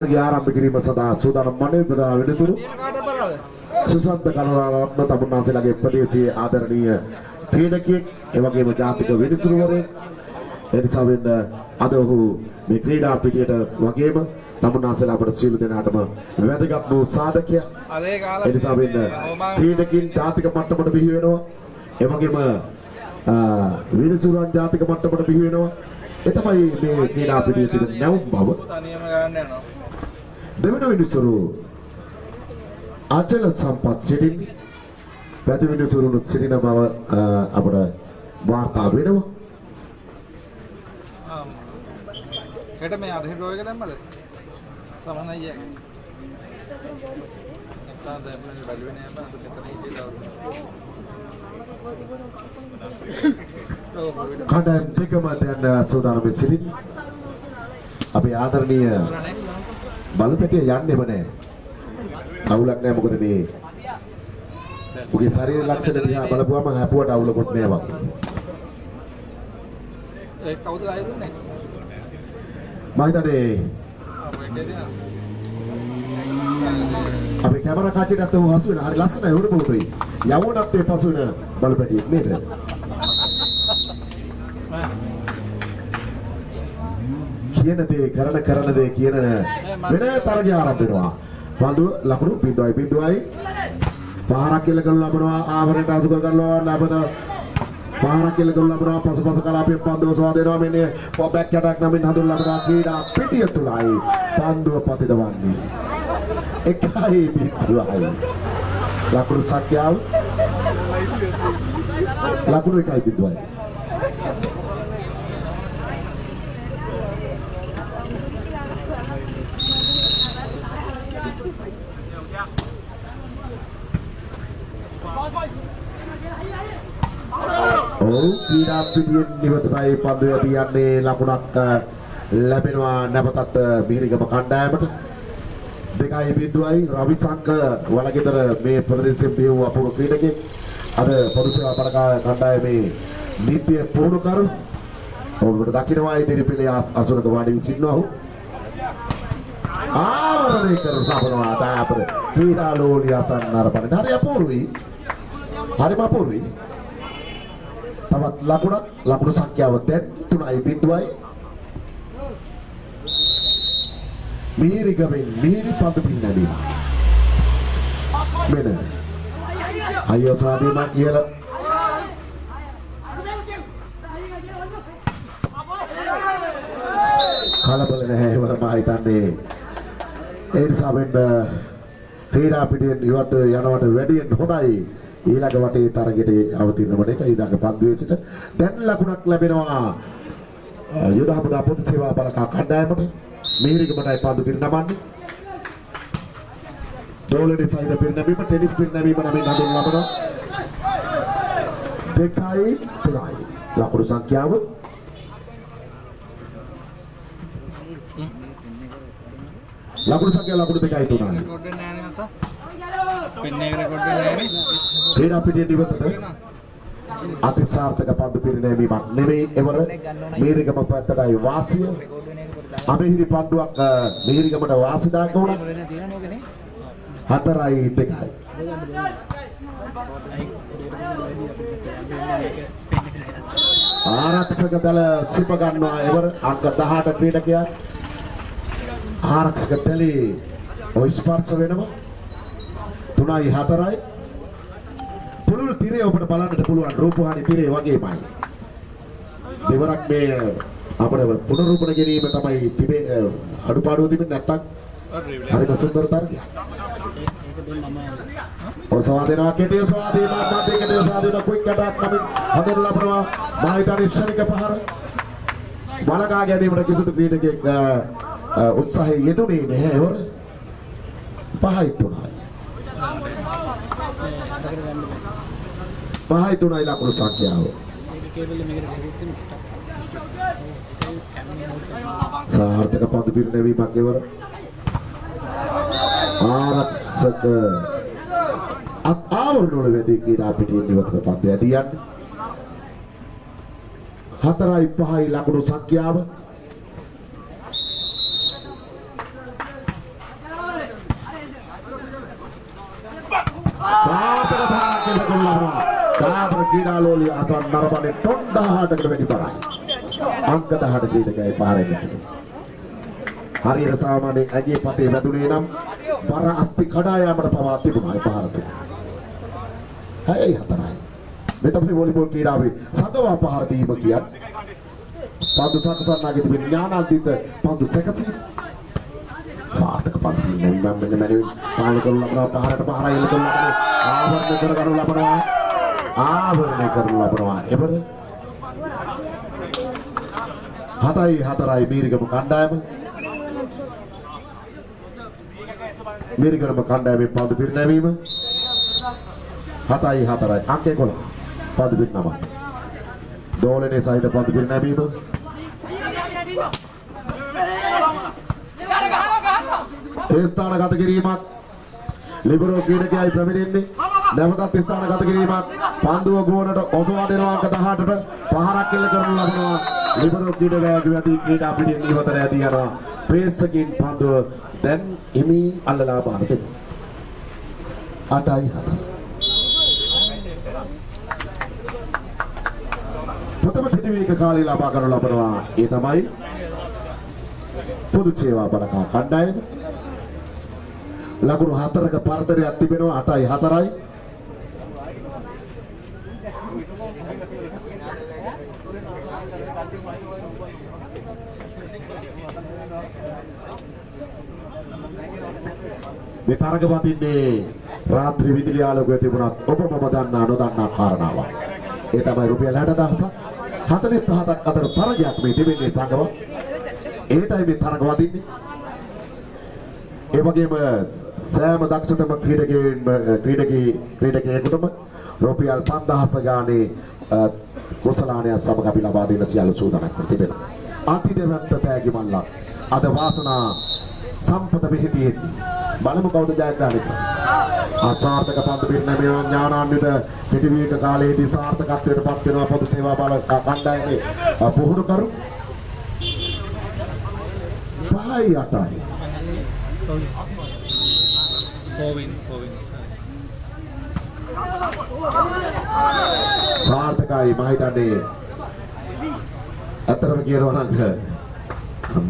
ආරම්භ කිරීම සඳහා සූදානම් වන්නේ ප්‍රධාන වෙනතුරු සුසන්ත කරුණාරත්න තමුන්නාන්සේලාගේ ප්‍රදේශීය ආදරණීය ක්‍රීඩකයෙක් එවැගේම ජාතික විනිසුරුවරයෙක් එනිසා වෙන්න අද ඔහු මේ ක්‍රීඩා පිටියට වගේම තමුන්නාන්සේලා අපට සියලු දෙනාටම වැදගත් වූ සාධකයක් එනිසා වෙන්න ක්‍රීඩකින් ජාතික මට්ටමට බිහි වෙනවා එවැගේම විනිසුරුවන් ජාතික මට්ටමට බිහි වෙනවා ඒ තමයි මේ ක්‍රීඩා පිටියේ තියෙන නැවුම් බව තනියම ගන්න යනවා දෙවන විනිසුරු අචල සම්පත් සිටින් පැති විනිසුරුනුත් සිටින බව අපට වාර්තා වෙනවා. හෙට මේ අධික රෝගයක දැම්මද? සමනයිය. නැත්නම් දැන් මේ බැලුවේ නෑ බං මෙතන ඉන්නේ දවස්. කඩන් දෙකම දැන් සූදානම් සිටින් අපේ ආදරණීය බලපැටිය යන්නේම නැහැ. අවුලක් නැහැ මොකද මේ උගේ ශරීර ලක්ෂණ දිහා බලපුවම හැපුවට අවුලකුත් නැහැ වගේ. ඒ කවුද ආයෙ දුන්නේ? මම හිතන්නේ අපේ කැමරා කාචරයට හසු වෙන හරි ලස්සනයි උඩ පොතේ. යවුණත් ඒ පසු වෙන බලපැටියෙක් නේද? කියන දේ කරන දේ කියන වෙන තරගය ආරම්භ වෙනවා. පන්දුව ලකුණු 0.0යි පහරක් කෙල කරලා ලබනවා ආවරණයට අසු කර ගන්නවා ලබන පහරක් කෙල කරලා ලබනවා පසුපස කලාපයෙන් පන්දුව සවා දෙනවා මෙන්න පොබැක් යටක් නමින් හඳුන්වලා ලබනවා ක්‍රීඩා පිටිය තුලයි පන්දුව පතිතවන්නේ 1.0යි ලකුණු සංඛ්‍යාව ලකුණු 1.0යි ක්‍රීඩා පිටියෙන් නිවතටයි පන්දුව යටි යන්නේ ලකුණක් ලැබෙනවා නැවතත් මිහිරිගම කණ්ඩායමට 2.0යි රවිසංක වලගෙදර මේ ප්‍රදේශයෙන් බිහි වූ අපූර්ව ක්‍රීඩකයෙක් අද පොදු සේවා බලකා කණ්ඩායමේ නීත්‍ය පුහුණුකරු ඔවුන්ට දකින්නවා ඉදිරි පෙළේ අසුරක වාඩි වී සිටිනවා ඔහු ආවරණය කරනවා තාපර ක්‍රීඩා ලෝලිය අසන්නරපණ හරි අපූර්වයි හරිම අපූර්වයි තවත් ලකුණු සංඛ්‍යාව දැන් 3.0යි මිහිරිගමෙන් මිහිරි පන්දු පින්නදීම මෙන්න අයියෝ සාදීමක් කියලා කලබල නැහැ වර මා හිතන්නේ ඒ නිසා වෙන්න ක්‍රීඩා පිටියෙන් ඉවත් යනවට වැඩියෙන් හොඳයි ඊළඟ වටේ තරගෙට අවතීර්ණ වන එක ඊළඟ පන්දුවේ සිට දැන් ලකුණක් ලැබෙනවා යුද හමුදා පොදු සේවා බලකා කණ්ඩායමට මිහිරිගමටයි පන්දු පිරිනමන්නේ දෝලනේ සයිද පිරිනැමීම ටෙනිස් පිරිනැමීම නමින් හඳුන්වන ලබනවා 2.3යි ලකුණු සංඛ්‍යාව ලකුණු සංඛ්‍යාව ලකුණු 2.3යි රෙකෝඩ් වෙන්නේ නැහැ නේද සර්? පෙන්නේ රෙකෝඩ් වෙන්නේ නැහැ නේ? ක්‍රීඩා පිටියේ ඉවතට අතිසාර්ථක පන්දු පිරිනැමීමක් නෙමෙයි එවර මිහිරිගම පැත්තටයි වාසිය අමිහිරි පන්දුවක් මිහිරිගමට වාසිදායක වුණා 4.2යි ආරක්ෂක දල සිප ගන්නවා එවර අංක 18 ක්‍රීඩකයා ආරක්ෂක දලේ ඔය ස්පර්ශ වෙනවා 3.4යි පුළුල් තිරේ ඔබට බලන්නට පුළුවන් රූපවාහිනී තිරේ වගේමයි දෙවරක් මේ අපේ පුනරුපණ කිරීම තමයි තිබේ අඩුපාඩුව තිබෙන්නේ නැත්තම් හරිම සුන්දර තරගයක් ඔසවා දෙනවා කෙටිය සවා දෙනවා මැදේ කෙටිය සවා දෙනවා ක්වික් අටැක් නමින් හඳුන්වලා ලබනවා මායිතානි ශනික පහර බලකා ගැනීමට කිසිදු ක්‍රීඩකයෙක් උත්සාහය යෙදුනේ නැහැ වර 5.3යි 5.3යි ලකුණු සංඛ්‍යාව සාර්ථක පන්දු පිරිනැමීමක් ඉවර ආරක්ෂක ආවරණ වල වැඩි ක්‍රීඩා පිටියෙන් ඉවතට පන්දු ඇදී යන්නේ 4.5යි ලකුණු සංඛ්‍යාව කියලා කරනවා. දාබර ක්‍රීඩාලෝලිය අසන් නරඹන්නේ ටොන් 18කට වැඩි බරයි. අංක 18 ක්‍රීඩකයයි පාරෙන් යන්නේ. හරියට සාමාන්‍යයෙන් ඇගේ පතේ වැදුනේ නම් බර අස්ති කඩා යාමට පවා තිබුණා ඒ පහර තුන. 6-4යි. මේ තමයි වොලිබෝල් ක්‍රීඩාවේ සගවා පහර දීම කියන්නේ. පන්දු සකසන්නාගේ තිබෙන ඥානාන්විත පන්දු සැකසී සාර්ථක පන්දු මෙන්න මැනවින් පාලන කරන ලබනවා පහරට පහර එල්ල කරන ලබනවා ආවරණය කරගනු ලබනවා එබර 7-4යි මීරිගම කණ්ඩායම කණ්ඩායමේ පන්දු පිරිනැමීම 7-4යි අංක 11 පන්දු පිරිනැමීම දෝලනේ සහිත පන්දු පිරිනැමීම ඒ ස්ථානගත කිරීමක් ලිබරෝ ක්‍රීඩකයයි ප්‍රමිනෙන්නේ නැවතත් ස්ථානගත කිරීමක් පන්දුව ගෝනට ඔසවා දෙනවා අංක 18ට පහරක් එල්ල කරනු ලබනවා ලිබරෝ ක්‍රීඩකයාගේ වැඩි ක්‍රීඩා පිටින් ඉවතට ඇදී යනවා ප්‍රේසකින් පන්දුව දැන් හිමි අල්ලලා බාර දෙනවා 8-4 ප්‍රථම කෙටිවේග කාලය ලබා ගන්න ලබනවා ඒ තමයි පොදු සේවා බලකා කණ්ඩායම ලකුණු 4ක පරතරයක් තිබෙනවා 8-4යි මේ තරග වදින්නේ රාත්‍රී විදුලි ආලෝකය තිබුණත් ඔබ මම දන්නා නොදන්නා කාරණාවක් ඒ තමයි රුපියල් 60000ක් 47ක් අතර තරගයක් මේ තිබෙන්නේ සංගම ඒටයි මේ තරග වදින්නේ ඒ වගේම සෑම දක්ෂතම ක්‍රීඩකයෙකුටම රුපියල් 5000 ගානේ කුසලානයක් සමග අපි ලබා දෙන සියලු සූදානම් කර තිබෙනවා අතිදෙවන්ත තෑගි මල්ලක් අද වාසනා සම්පත මෙහිදී බලමු කවුද ජයග්‍රහණය කරන්නේ අසාර්ථක පන්දු පිරිනැමීම ඥානාන්විත පිටිවීක කාලයේදී සාර්ථකත්වයට පත් වෙනවා පොදු සේවා බල කණ්ඩායමේ පුහුණු කරු 5-8යි සාර්ථකයි මම හිතන්නේ අතරම කියනවා නම්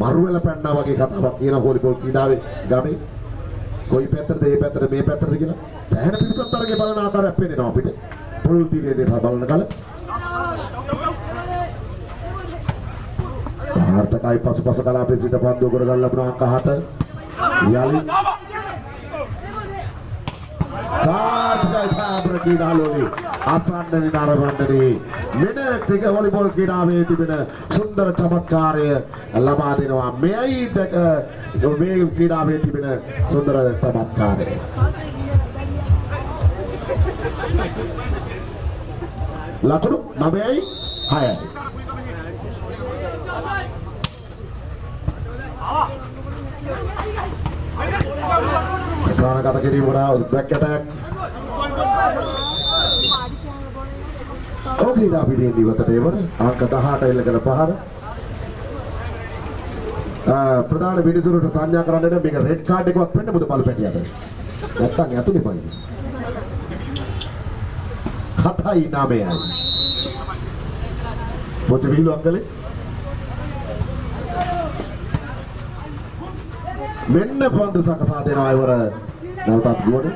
මරුවල පැන්නා වගේ කතාවක් කියන වොලිබෝල් ක්‍රීඩාවේ ගමේ කොයි පැත්තටද මේ පැත්තට මේ පැත්තටද කියලා සෑහෙන පිටසත් තරගේ බලන ආකාරයක් පේනවා අපිට පොල් තීරයේ දෙහා බලන කල සාර්ථකයි පසුපස කලාපේ සිට පන්දුව කොට ගන්න ලබන අංක 7 යලි සාර්ථකයි තාබර ක්‍රීඩාලෝලි අසන්නනි නරඹන්නේ මෙන්න ක්‍රිකට් වොලිබෝල් ක්‍රීඩාවේ තිබෙන සුන්දර චමත්කාරය ලබා දෙනවා මෙයි මේ ක්‍රීඩාවේ තිබෙන සුන්දර චමත්කාරය ලකුණු 9-6යි ස්ථානගත කිරීමට බැක් ඇටැක් ක්‍රීඩා පිටියෙන් ඉවතට එවර අංක 18 එල්ල කරන පහර ප්‍රධාන විනිසුරුට සංඥා කරන්න මේක රෙඩ් කාඩ් එකවත් වෙන්න මුද බලු පැටියට නැත්තම් ඇතුලේ පයින් 7-9යි පොච විහිළු අංකලේ මෙන්න පන්දු සකසා දෙනවා ඉවර නැවතත් ගුවනේ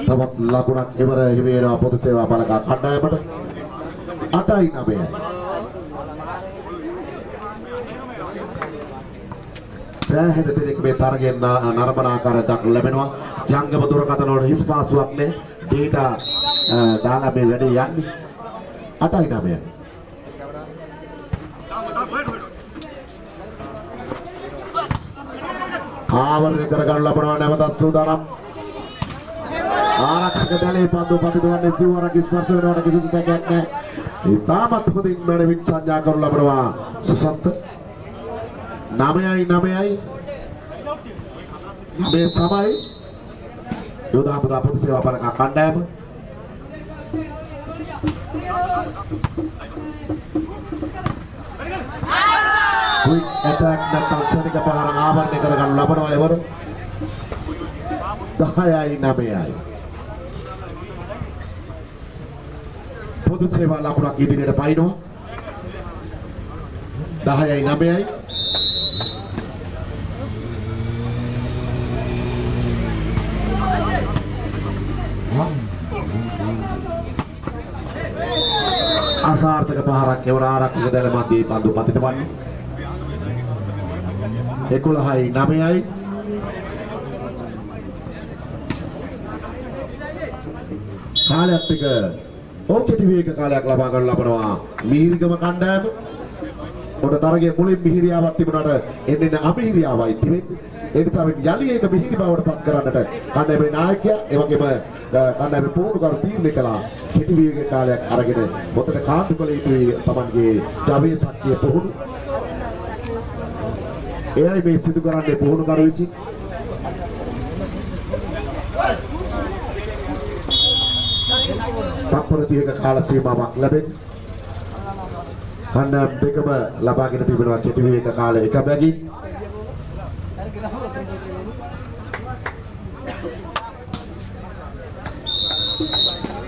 තවත් ලකුණක් ඉවර හිමි වෙනවා පොදු සේවා බලකා කණ්ඩායමට 8-9යි සෑහෙන දෙනෙක් මේ තරගෙන් නරඹන ආකාරය දක්වලා ලැබෙනවා ජංගම දුරකථන වල හිස්පාසුවක් නේ ඩේටා දාලා මේ වැඩේ යන්නේ 8-9යි ආවරණය කරගන්න ලබනවා නැවතත් සූදානම් ආරක්ෂක දලයේ පන්දු පතිතුවන්නේ සිවුරක් ස්පර්ශ වෙනවට කිසිදු සැකයක් නැහැ. ඒ තාමත් හොඳින් මනවින් සංඥා කරනු ලබනවා සුසන්ත 9-9යි 9 සමයි යෝධාපුරා පොදු සේවා බලකා කණ්ඩායම quick attack නැත්නම් ශනික පහර ආවරණය කරගන්න ලබනවා එවර 10යි 9යි පොදු සේවා ලකුණක් ඉදිරියට පයින්නවා 10යි 9යි අසාර්ථක පහරක් එවර ආරක්ෂක දල මැදේ පන්දු පතිත වන්නේ 11යි 9යි කාලයක් එක ඕකෙටි වේග කාලයක් ලබා ගන්න ලබනවා මීරිගම කණ්ඩායම පොඩ තරගයේ මුලින් මිහිරියාවක් තිබුණාට එන්නේ අමිහිරියාවයි තිබෙන්නේ ඒ නිසා අපි යලි ඒක මිහිරි බවට පත් කරන්නට කණ්ඩායමේ නායකයා ඒ වගේම කණ්ඩායමේ පුහුණුකරු තීරණය කළා කෙටි වේග කාලයක් අරගෙන මොතට කාන්තු කළ යුතුයි තමන්ගේ ජවයේ ශක්තිය පුහුණු එයයි මේ සිදු කරන්නේ පුහුණුකරු විසින් තප්පර 30ක කාල සීමාවක් ලැබෙන්නේ කණ්ඩායම් දෙකම ලබාගෙන තිබෙනවා කෙටි වේග කාලය එක බැගින්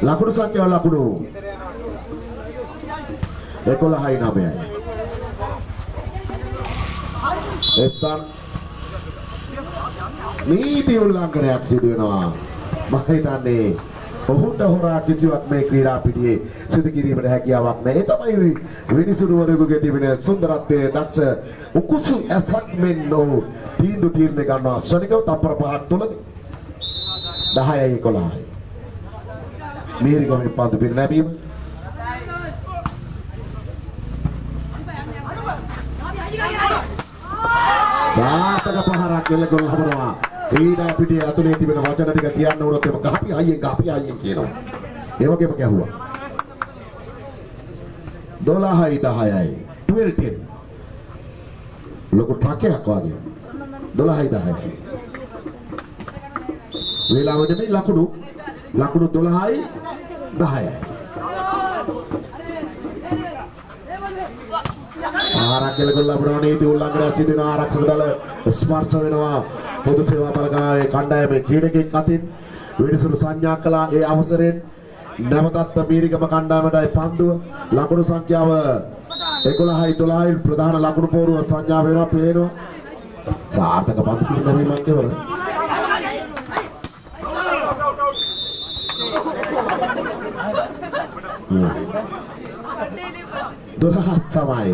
ලකුණු සංඛ්‍යාව ලකුණු 11යි 9යි එස්තන් නීති උල්ලංඝනයක් සිදු වෙනවා මම හිතන්නේ ඔහුට හොරා කිසිවක් මේ ක්‍රීඩා පිටියේ සිදු කිරීමට හැකියාවක් නැහැ ඒ තමයි විනිසුරුවරයෙකුගේ තිබෙන සුන්දරත්වයේ දක්ෂ උකුසු ඇසක් මෙන් ඔහු තීන්දුව තීරණය ගන්නවා ශනිකව තප්පර 5ක් තුලදී 10යි 11යි මීරිගමේ පන්දු පිරිනැමීම වාතක පහරක් එල්ලගොල් හබනවා ක්‍රීඩා පිටියේ අතුලේ තිබෙන වචන ටික කියන්න උනොත් එම ගහපි හයියෙන් කියනවා ඒ වගේම ගැහුවා 12යි 10යි 12 ලොකු ට්‍රක්යක් වගේ 12යි 10යි වේලාවට මේ ලකුණු 12යි 10යි ආරක්ෂක දල ලැබුණා නීති උල්ලංඝනයක් සිදු වෙන ආරක්ෂක දල ස්පර්ශ වෙනවා පොදු සේවා බලකායේ කණ්ඩායමේ ක්‍රීඩකෙක් අතින් විනිසුරු සංඥා කළා ඒ අවසරයෙන් නැවතත් මීරිගම කණ්ඩායමටයි පන්දුව ලකුණු සංඛ්‍යාව 11යි 12යි ප්‍රධාන ලකුණු පෝරුව සංඥා වෙනවා පේනවා සාර්ථක පන්දු පිරිනැමීමක් කෙවර දොළහ සමයි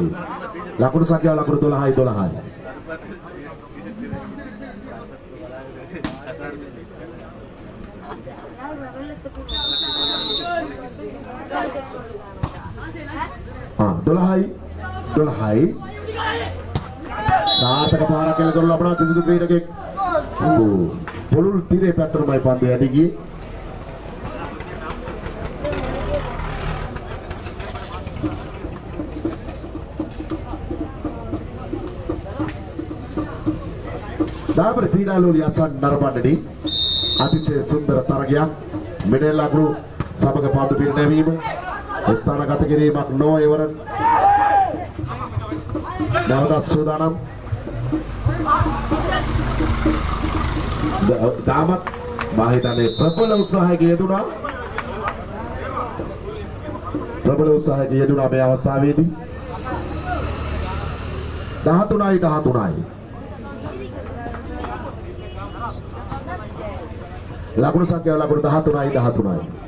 ලකුණු සංඛ්‍යාව ලකුණු 12යි 12යි දොළහයි සාර්ථක පාරක් කියලා කරලා අපනා කිසිදු ක්‍රීඩකෙක් පොළුල් තිරේ පැත්තටමයි පන්දු ඇදී ගියේ දාපර ක්‍රීඩාලෝලි අසන් නරඹන්නදී අතිශය සුන්දර තරගයක් මෙඩල් ලකුණු සමග පන්දු පිරිනැමීම ස්ථානගත කිරීමක් නො එවර නැවතත් සූදානම් දාමත් මා හිතන්නේ ප්‍රබල උත්සාහයක යෙදුණා මේ අවස්ථාවේදී 13යි ලකුණු සංඛ්‍යාව ලකුණු 13යි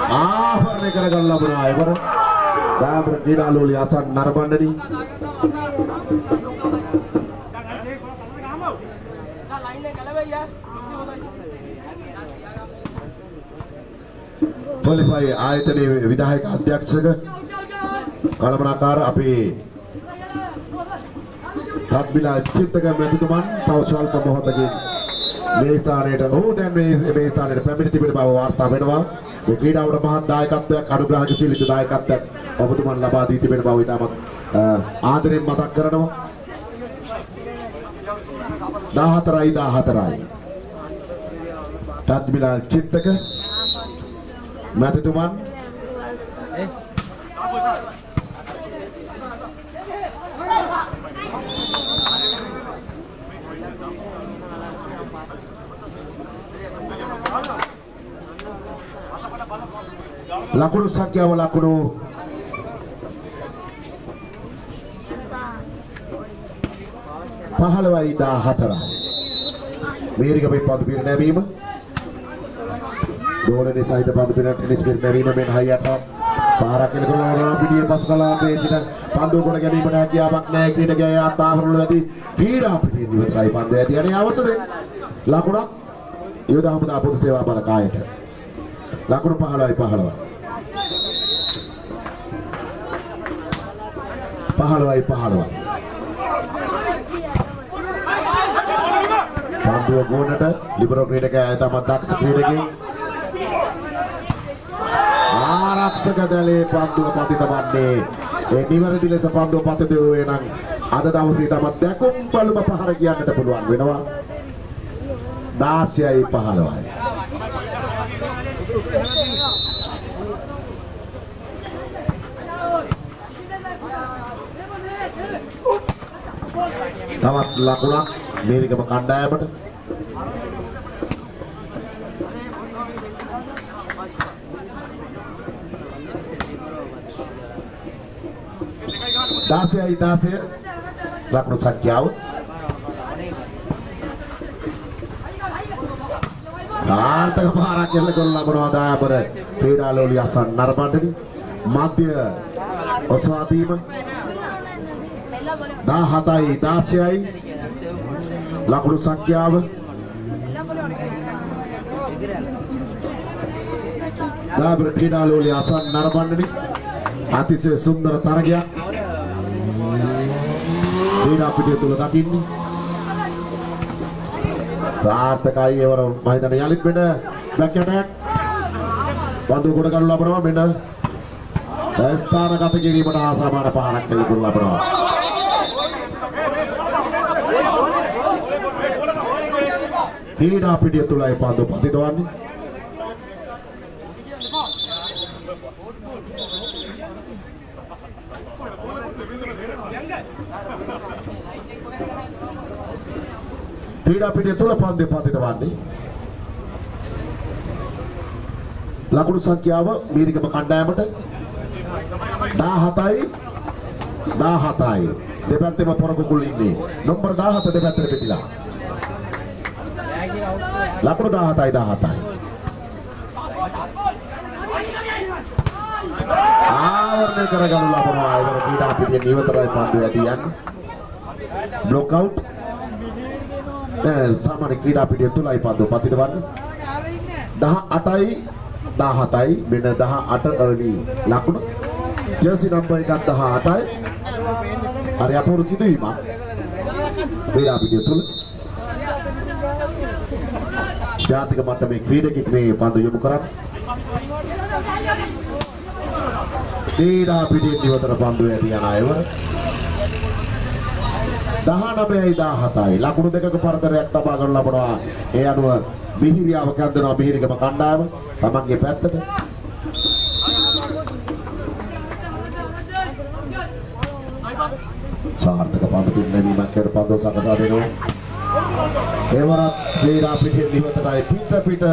ආවරණය කරගන්න ලබනවා එවර දාබර ක්‍රීඩාලෝලි අසන් නරඹන්නදී පොලිපයි ආයතනයේ විධායක අධ්‍යක්ෂක කළමනාකාර අපේ තත්බිලා චිත්තක මැතිතුමන් තව ස්වල්ප මොහොතකින් මේ ස්ථානයට දැන් මේ ස්ථානයට පැමිණ තිබෙන බව වාර්තා වෙනවා මේ ක්‍රීඩාවට මහත් දායකත්වයක් අනුග්‍රහශීලී දායකත්වයක් ඔබතුමන් ලබා දී තිබෙන බව ඉතාමත් ආදරෙන් මතක් කරනවා 14යි තත්බිලා චිත්තක මැතිතුමන් ලකුණු සංඛ්‍යාව ලකුණු 15යි 14යි මේරිකමේ පන්දු පිර නැවීම දෝලනේ සහිත පන්දු පිර ටෙනිස් පිර නැවීම මෙන් හයියට පාරක් එලකරන පිටියේ පසු කලාපයේ සිට පන්දු ගොඩ ගැනීමට හැකියාවක් නැහැ ක්‍රීඩකයා ආතාවරවල ඇති ක්‍රීඩා පිටියේ ඉවතරයි පන්දු ඇති යන්නේ අවසරේ ලකුණක් යෝධා හමුදා පොදු සේවා බලකායට ලකුණු 15යි 15යි 15යි 15යි පන්දුව ගෝනට ලිබරෝ ක්‍රීඩකයා තම දක්ෂ ක්‍රීඩකයෙක් ආරක්ෂක දලයේ පන්දුව පතිත වන්නේ ඒ නිවැරදි ලෙස පන්දුව පතිත වූයේ නම් අද දවසේ තම දැකුම් බලුම පහර කියන්නට පුළුවන් වෙනවා 16යි 15යි තවත් ලකුණක් මේරිකම කණ්ඩායමට දාසයයි 16 ලකුණු සංඛ්‍යාව සාර්ථක පාරක් එල්ල කරන ලබනවා දායබර ක්‍රීඩා ලෝලිය අසන් නරඹන්නනි මධ්‍ය ඔසවා දීම 17යි 16යි ලකුණු සංඛ්‍යාව දායබර ක්‍රීඩා ලෝලිය අසන් නරඹන්නනි අතිශය සුන්දර තරගයක් ක්‍රීඩා පිටිය තුල දකින්නේ සාර්ථකයි ඒවර මම හිතන්නේ යලිත් වෙන බැක් ඇටැක් පන්දු ගොඩ ගන්න ලබනවා මෙන්න ස්ථානගත කිරීමට ආසාමාන පහරක් දෙන්න ලබනවා ක්‍රීඩා පිටිය තුලයි පන්දු පතිතවන්නේ ක්‍රීඩා පිටිය තුල පන්දු පතිතවන්නේ ලකුණු සංඛ්‍යාව මීරිකම කණ්ඩායමට 17යි 17යි දෙපැත්තෙම පොරකුකුල් ඉන්නේ නම්බර 17 දෙපැත්තට පිටිලා ලකුණු 17යි 17යි ආවරණය කරගනු ලබනවා ඒවර ක්‍රීඩා පිටිය නිවතරයි පන්දු ඇදී යන්නේ බ්ලොක් අවුට් සාමාන්‍ය ක්‍රීඩා පිටිය තුලයි පන්දු පතිතවන්නේ 18යි 17යි මෙන්න 18 වෙනි ලකුණ ජර්සි නම්බර් එකක් 18යි හරි අපූර්ව සිදුවීමක් ක්‍රීඩා පිටිය තුල ජාතික මට්ටමේ ක්‍රීඩකෙක් මේ පන්දු යොමු කරන්නේ ක්‍රීඩා පිටියෙන් ඉවතර පන්දු ඇදී යන අයවර 19යි 17යි ලකුණු දෙකක පරතරයක් තබා ගන්න ලබනවා ඒ අනුව මිහිරියාව කැඳෙනවා මිහිරිකම කණ්ඩායම තමන්ගේ පැත්තට සාර්ථක පන්දු පින්නවීමක් කර පන්දු සකසා දෙනවා ඒවරත් ක්‍රීඩා පිටියෙන් ඉවතරයි පිට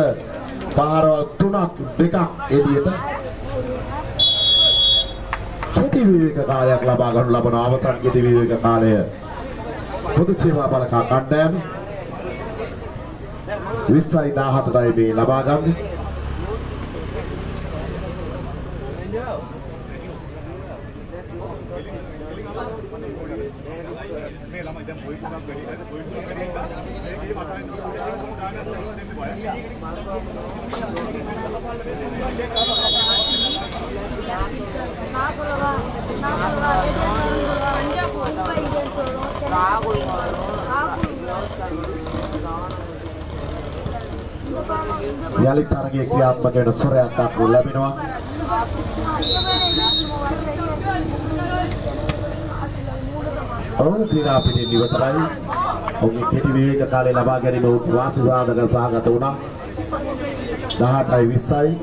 පාරවල් 3ක් 2ක් එළියට කෙටි විවේක කාලයක් ලබා ගන්න ලබන අවසන් කෙටි විවේක කාලය පොදු සේවා බලකා කණ්ඩායම 20යි 17යි මේ ලබා ගන්න. යලිත් තරගයේ ක්‍රියාත්මක වෙන සොරයක් දක්වලා ලැබෙනවා. ඔවුන් ක්‍රීඩා පිටින් ඉවතරයි. ඔහුගේ කෙටි විවේක කාලය ලබා ගැනීම වාසි සාධක සහගත වුණා. 18යි 20යි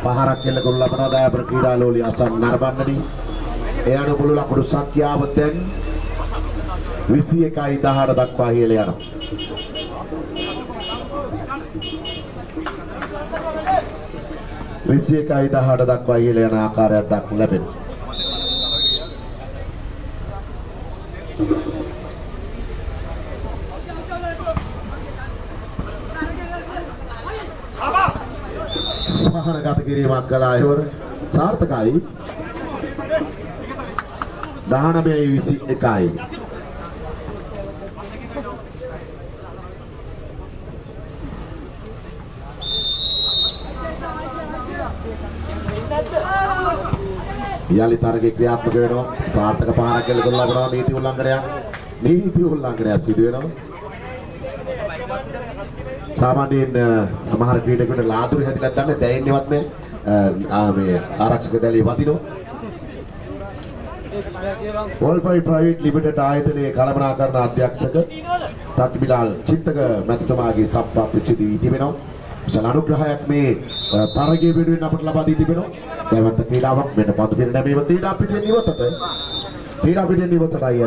පහරක් කෙල්ල කරලා ලබනවා දයාපර ක්‍රීඩාලෝලි අසන් නරඹන්නනි. එයාට මුළු ලකුණු සංඛ්‍යාව දැන් 21යි 18 දක්වා ඉහළ යනවා. විසියකයි 18 දක්වා ඉහළ යන ආකාරයක් දක්වනු ලැබෙනවා. සහනගත කිරීමක් කළා එවර සාර්ථකයි. 19-21යි. යලි තරගේ ක්‍රියාත්මක වෙනවා. සාර්ථක පහරක් කෙල්ල කරලා ලබනවා. නීති උල්ලංඝනයක් සිදු වෙනවා. සාමාන්‍යයෙන් සමහර ක්‍රීඩකයන්ට ලාදුරු හැදිලා ගන්න දැනෙන්නේවත් නැහැ. මේ ආරක්ෂක දැලිය වදිනවා. වෝල්ෆයි ප්‍රයිවට් ලිමිටඩ් ආයතනයේ කළමනාකරණ අධ්‍යක්ෂක තත්බිලාල් චිත්තක මැතිතුමාගේ සම්ප්‍රාප්ති සිදු වී තිබෙනවා. විශාල අනුග්‍රහයක් මේ තරගයේ වෙනුවෙන් අපට ලබා දී තිබෙනවා. දැවන්ත ක්‍රීඩාවක් මෙන්න පන්දු පිරිනැමීම ක්‍රීඩා පිටින් ඉවතටයි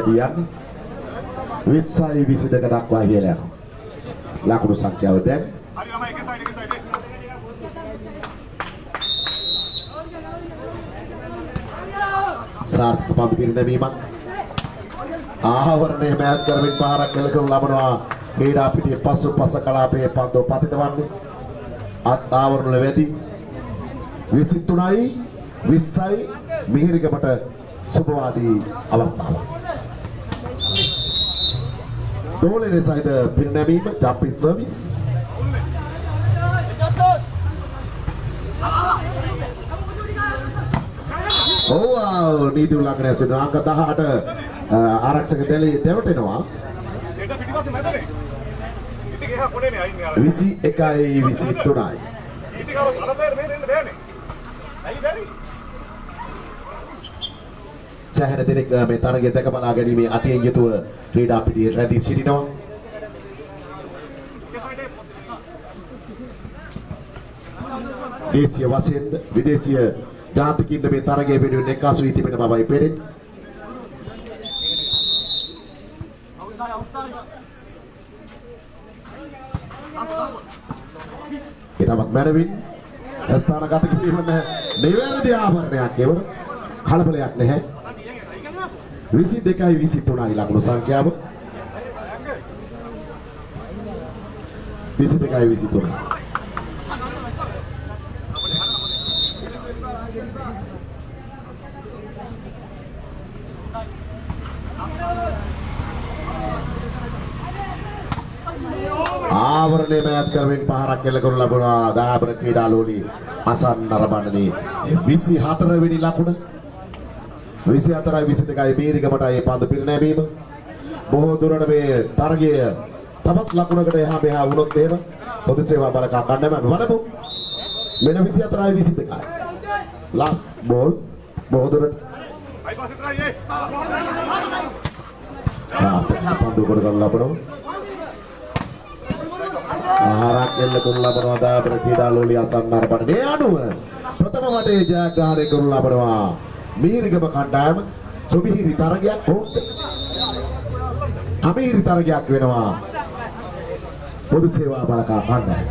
යදී යන්නේ. 20යි 22 දක්වා ඉහළ යනවා. ලකුණු සංඛ්‍යාව දැන් සාර්ථක පන්දු පිරිනැමීමක් ආවරණය මෑත් කරමින් පහරක් කෙල කරනු ලබනවා. ක්‍රීඩා පිටියේ පසුපස කලාපයේ පන්දු පතිත වන්නේ අත් ආවරණ වැඩි 23යි 20යි මිහිරිගමට සුබවාදී අවස්ථාවක්. දෝලනේ සහිත පිරිනැමීම ජම්පින් සර්විස්. නීති උල්ලංඝනය සිදු අංක 18 ආරක්ෂක දැලේ දෙවටෙනවා. 21යි 23යි. සෑහෙන දෙනෙක් මේ තරගය දැක බලා ගැනීමේ අතියෙන් යුතුව ක්‍රීඩා පිටියේ රැඳී සිටිනවා. දේශීය වශයෙන් විදේශීය ජාතිකින්ද මේ තරගයේ වෙනුවෙන් එක්කාසු වී තිබෙන බවයි පෙනෙන්නේ. ඊටමත් මැනවින් ස්ථානගත කිරීම නිවැරදි ආවරණයක් ඒවර කලබලයක් නැහැ. 22යි 23යි ලකුණු සංඛ්‍යාව 22යි 23යි. ආවරණය මෑත් කරමින් පහරක් කෙල කරනු ලබනවා. දාබර ක්‍රීඩාලෝලි අසන් නරඹන්නේ 24 වෙනි ලකුණ 24යි 22යි මේරිගමට ඒ පන්දු පිරිනැමීම. බොහෝ දුරට මේ තරගය තවත් ලකුණකට එහා මෙහා වුණොත් එහෙම පොදු සේවා බලකා කණ්ඩායම අපි බලමු. මෙන්න 24යි 22යි. ලාස්ට් බෝල් බොහෝ දුරට සාර්ථක පන්දු කොට ගන්න ලබනවා. ආහාරක් එල්ල කරනු ලබනවා. දාබර ක්‍රීඩාලෝලි අසන් නරඹන්නේ. ඒ අනුව ප්‍රථම වටේ ජයග්‍රහණය කරනු ලබනවා. මීරිගම කණ්ඩායම සුබිහිරි තරගයක් හොත් අමීරි තරගයක් වෙනවා. පොදු සේවා බලකා කණ්ඩායම.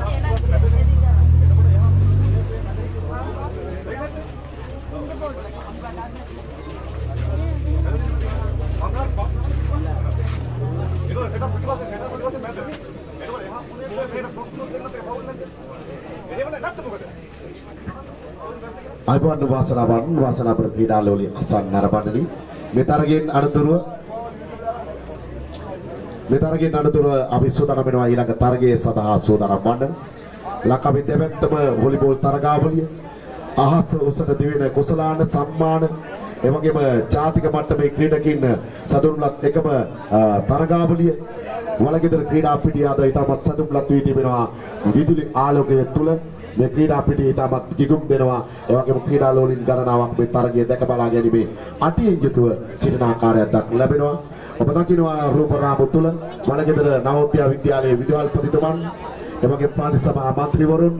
අයිබෝන් වාසනාපර ක්‍රීඩාලෝලි අසන් නරඹන්නේ. මේ තරගෙන් අනතුරුව අපි සූදානම් වෙනවා ඊළඟ තරගයේ සඳහා සූදානම් වන්න. ලංකාවේ දෙවැත්තම වොලිබෝල් තරගාවලිය අහස උසට දිවෙන කුසලාන සම්මාන එවැගේම ජාතික මට්ටමේ ක්‍රීඩකින් සතුටුලත් එකම තරගාවලිය වලගෙදර ක්‍රීඩා පිටිය අද ඉතාමත් සතුටුලත් වී තිබෙනවා. විදුලි ආලෝකය තුල මේ ක්‍රීඩා පිටියේ තමත් කිකුම් දෙනවා. ඒ වගේම ක්‍රීඩා ලෝලින් ගණනාවක් මේ තරගයේ දැක බලා ගැනීමේ අටියෙන් යුතුව සිටින ආකාරයක් දක්නට ලැබෙනවා. ඔබ දකිනවා රූපරාම තුල වනගෙදර නවෝදය විද්‍යාලයේ විදුහල්පතිතුමන්, එවැගේම ප්‍රාදේශ සභා මන්ත්‍රීවරුන්,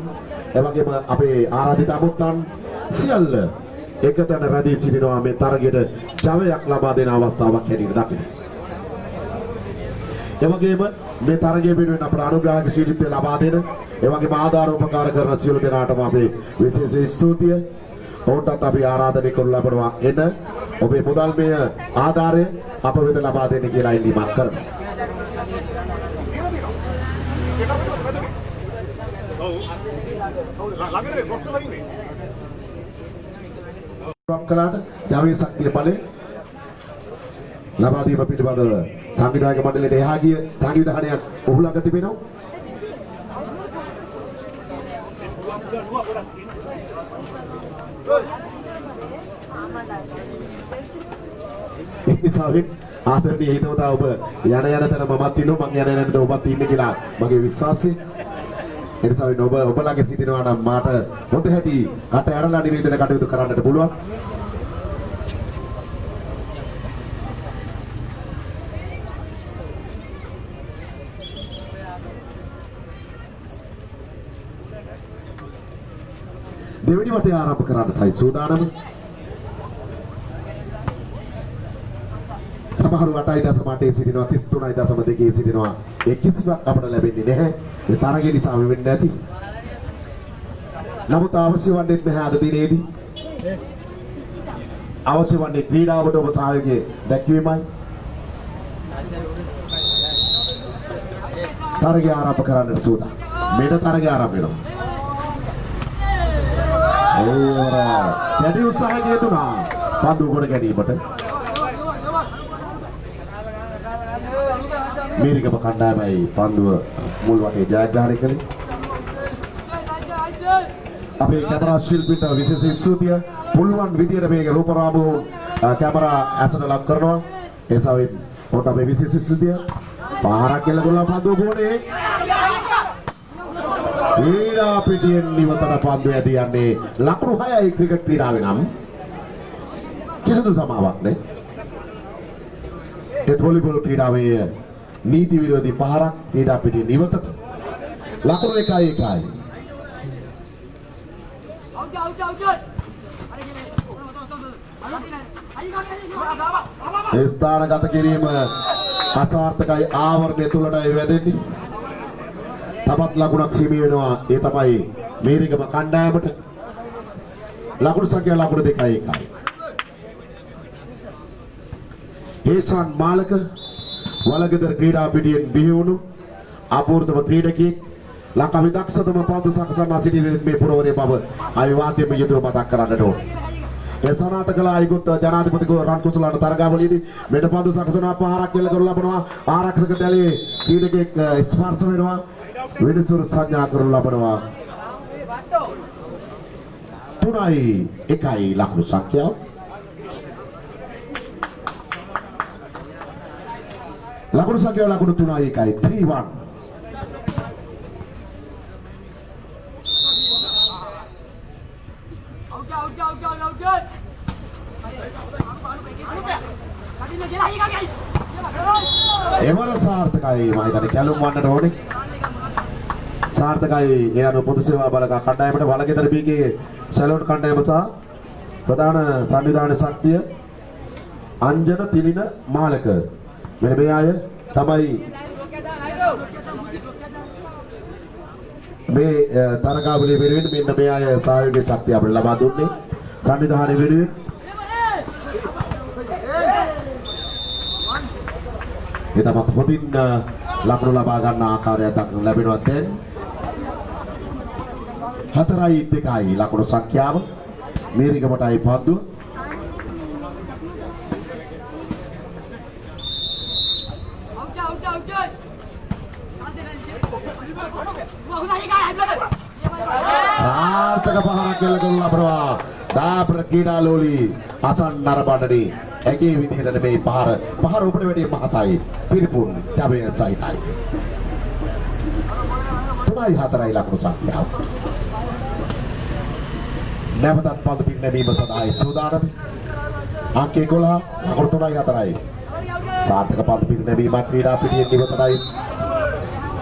එවැගේම අපේ ආරාධිත අමුත්තන් සියල්ල එකතැන රැඳී සිටිනවා මේ තරගයට ජවයක් ලබා දෙන අවස්ථාවක් හැටියට දකින්න. එවැගේම මේ තරගයේ වෙනුවෙන් අපේ අනුග්‍රහශීලීත්වය ලබා දෙන, එවැගේම ආධාර උපකාර කරන සියලු දෙනාටම අපේ විශේෂ ස්තුතිය. ඔවුන්ටත් අපි ආරාධනය කරනු ලබනවා එන ඔබේ මුදල්මය ආධාරය අප වෙත ලබා දෙන්න කියලා ඉල්ලීමක් කරනවා. කලාට ජවයේ ශක්තිය බලය ලබා දීම පිටබඳව සංවිධායක මණ්ඩලයට එහා ගිය සංවිධානයක් ඔහු ළඟ තිබෙනවා. ඉතින් ආදරණීය හිතවතා ඔබ යන තැන මමත් ඉන්නවා, මං යන තැන ඔබත් ඉන්නේ කියලා මගේ විශ්වාසය. එනිසා ඔබ ළඟ සිටිනවා නම් මාට හොඳ හැටි කට ඇරලා නිවේදන කටයුතු කරන්නට පුළුවන්. දෙවෙනි වටේ ආරම්භ කරන්නටයි සූදානම. සමහරු 8.8 සිටිනවා, 33.2 සිටිනවා. ඒ කිසිවක් අපට ලැබෙන්නේ නැහැ. ඒ තරගය නිසා වෙන්නේ නැති. නමුත් අවශ්‍ය වන්නේ නැහැ අද දිනේදී. අවශ්‍ය වන්නේ ක්‍රීඩාවට ඔබ සහයෝගය දැක්වීමයි. තරගය ආරම්භ කරන්නට සූදානම්. මෙන්න තරගය ආරම්භ වෙනවා. දැඩි උත්සාහයක් යෙදුණා පන්දු ගොඩ ගැනීමට. මේරිකම කණ්ඩායමයි පන්දුව මුල් වටේ ජයග්‍රහණය කළේ. අපේ කැමරා ශිල්පීන්ට විශේෂ ස්තුතිය. පුළුවන් විදියට මේක රූපරාමු කැමරා ඇසට ලක් කරනවා. ඒ සවෙන් පොට අපේ විශේෂ ස්තුතිය. පාරක් කෙලගොල්ලා පන්දුව ගෝනේ. ක්‍රීඩා පිටියෙන් නිවතට පන්දු ඇදී යන්නේ ලකුණු 6යි ක්‍රිකට් ක්‍රීඩාවේ නම් කිසිදු සමාවක් නැහැ. ඒ වොලිබෝල් ක්‍රීඩාවේ නීති විරෝධී පහරක් ක්‍රීඩා පිටියෙන් නිවතට ලකුණු 1-1. ඒ ස්ථානගත කිරීම අසාර්ථකයි, ආවරණය තුලටයි වැදෙන්නේ. තවත් ලකුණක් සීමී වෙනවා. ඒ තමයි මේරිකම කණ්ඩායමට. ලකුණු සංඛ්‍යාව ලකුණු 2-1. හේසන් මාලක වලගෙදර ක්‍රීඩා පිටියෙන් බිහි වුණු අපූර්වතම ක්‍රීඩකයෙක්, ලංකාවේ දක්ෂතම පන්දු සකසන්නා සිටින මේ පුරවරේ බව අවිවාදයෙන්ම යුතුව මතක් කරන්නට ඕන. ඒ සනාත කළ අයිගොත් ජනාධිපති රන්කුසලාට තරගාවලියේදී මෙඩ පන්දු සකසනවා. පහරක් කෙල්ල කරලා ලබනවා. ආරක්ෂක දැලේ ක්‍රීඩකෙක් ස්පර්ශ වෙනවා. වෙනසුරු සංඥා කරනු ලබනවා. 3-1 ලකුණු සංඛ්‍යාව. ලකුණු සංඛ්‍යාව ලකුණු 3-1. 3-1. එවර සාර්ථකයි. මම හිතන්නේ කැලුම් වන්නට ඕනේ. සාර්ථකයි. ඒ අනුව පොදු සේවා බලක කණ්ඩායමට වලගෙදර බීගේ සැලොන් කණ්ඩායම සහ ප්‍රධාන සංවිධාන ශක්තිය අංජන තිලින මාලක. මෙන්න මේ අය තමයි මේ තරගාවලිය වෙනුවෙන් මෙන්න මේ අය සහයෝගී ශක්තිය අපිට ලබා දුන්නේ සංවිධානය වෙනුවෙන්. ඒ තමයි හොඳින් ලකුණු ලබා ගන්න ආකාරයක් දක්වන්න ලැබෙනවා. දැන් 4-2 ලකුණු සංඛ්‍යාව. මේරිකමටයි පන්දුව. ආර්ථක පහරක් කෙල්ල කරලා ලබනවා. දාපර ක්‍රීඩා ලෝලි අසන් නරබඩනේ ඇගේ විදිහට මේ පහර උපට වැඩි මහතයි පිරිපුන් ජවයෙන් සහිතයි. 3-4 ලකුණු සංඛ්‍යාව. නැවතත් පන්දු පිරිනැමීම සඳහායි සූදානම්. අංක 11 ලකුණු 3-4යි. සාර්ථක පන්දු පිරිනැමීමක් ක්‍රීඩා පිටියෙන් නිවතටයි.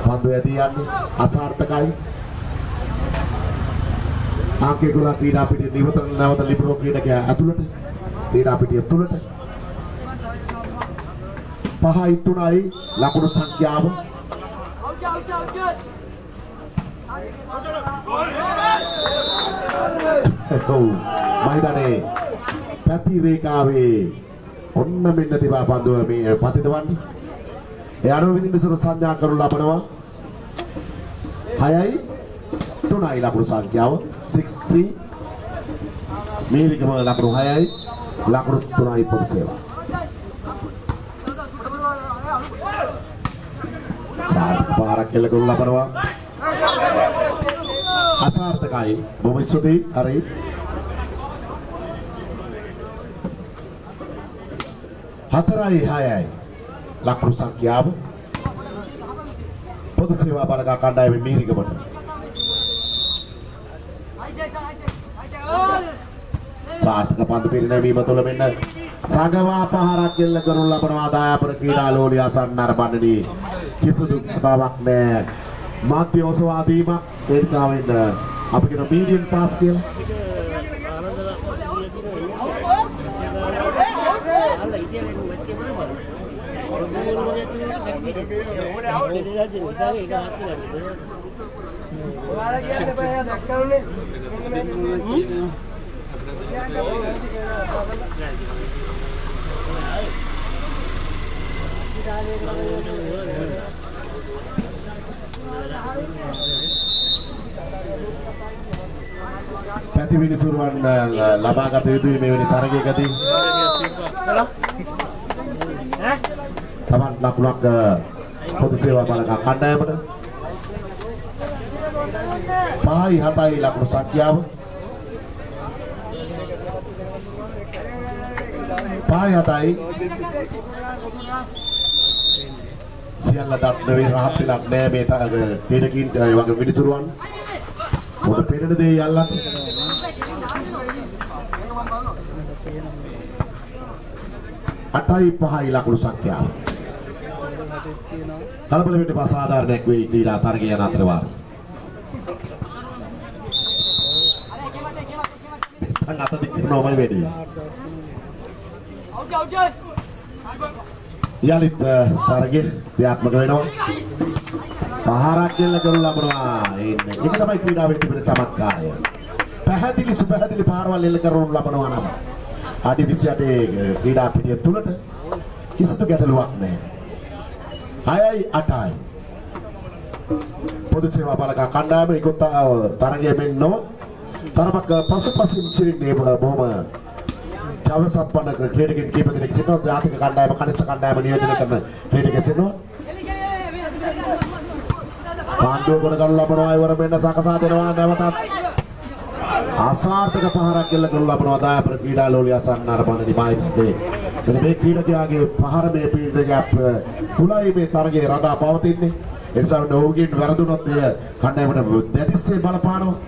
පන්දු ඇදී යන්නේ අසාර්ථකයි. අංක 11 ක්‍රීඩා පිටියෙන් නිවතට නැවත ලිබරෝ ක්‍රීඩකයා ඇතුළට. ක්‍රීඩා පිටිය තුලට. 5-3යි ලකුණු සංඛ්‍යාව. මයිදානේ පැති රේඛාවේ ඔන්න මෙන්න තිබා පන්දුව මේ පතිතවන්නේ. ඒ අනුව විදිහට සංඥා කරනු ලබනවා. 6-3යි ලකුණු සංඛ්‍යාව 6-3. මේකම ලකුණු 6යි ලකුණු 3යි පොදු සේවා. සාර්ථක පාරක් කෙල කරනු ලබනවා. අසාර්ථකයි. බොහොම ස්තුතියි. හරි. හතරයි 6යි ලකුණු සංඛ්‍යාව පොදු සේවා බලක කණ්ඩායමේ මීරිගමට. සාර්ථක පන්දු පිරිනැමීම තුළ මෙන්න සංගවා පහරක් කෙල්ල කරනු ලබනවා. දායාපුර ක්‍රීඩා ලෝලිය අසන්න අරබන්නදී කිසිදු කතාවක් නැහැ. මාධ්‍ය ඔසවා දීමක්. ඒ නිසා වෙන්න අපි කියන මීඩියම් පාස් කියලා. පැති විනිසුරුවන් ලබාගත යුතුයි මෙවැනි තරගයකදී. තමන් ලකුණක් පොදු සේවා බලක කණ්ඩායමට. 5-7යි ලකුණු සංඛ්‍යාව. 5-7යි සියල්ලටත් නෙවෙයි රහත් වෙලක් නෑ මේ ක්‍රීඩකින් වගේ විනිසුරුවන්. මොකද පෙරණ දේ යල්ලත් 8-5යි ලකුණු සංඛ්‍යාව. කලබල වෙන්න එපා. සාධාරණයක් වෙයි ක්‍රීඩා තරගය යන අතර වාරේ. අන්න අත දික් කරනවමයි වෙන්නේ. යලිත් තරගය ක්‍රියාත්මක වෙනවා. පහරක් දෙන්න කරු ලබනවා. එන්නේ. ඒක තමයි ක්‍රීඩාවේ තිබෙන චමත්කාරය. පැහැදිලි සුපැහැදිලි පාරවල් එල්ල කරනු ලබනවා නම් අඩි 28 ක්‍රීඩා පිටිය තුලට කිසිදු ගැටලුවක් නැහැ. 6-8යි පොදු සේවා බලක කණ්ඩායම ඒකත් තරගයේ මෙන්නව තරමක් පසුපසින් සිටින්නේ බොහොම ජව සම්පන්න ක්‍රීඩකෙන් කීප දෙනෙක් සිටිනවා. ජාතික කණ්ඩායම කනිෂ්ඨ කණ්ඩායම නියෝජනය කරන ක්‍රීඩකෙක් සිටිනවා. පාන්දුව කොට ගන්න ලබනවා. ඉවර වෙන්න සකසා දෙනවා. නැවතත් අසාර්ථක පහරක් කෙල්ල කරනු ලබනවා. දායපුර ක්‍රීඩා ලෝලිය අසන්න අරබන්නදී මායිකේ මෙන්න මේ ක්‍රීඩකයාගේ පහර මේ ක්‍රීඩකයාප් තුලයි මේ තරගයේ රඳා පවතින්නේ. ඒ නිසා ඔහුගෙන් වැරදුනොත් එය කණ්ඩායමට දැඩිස්සේ බලපානවා.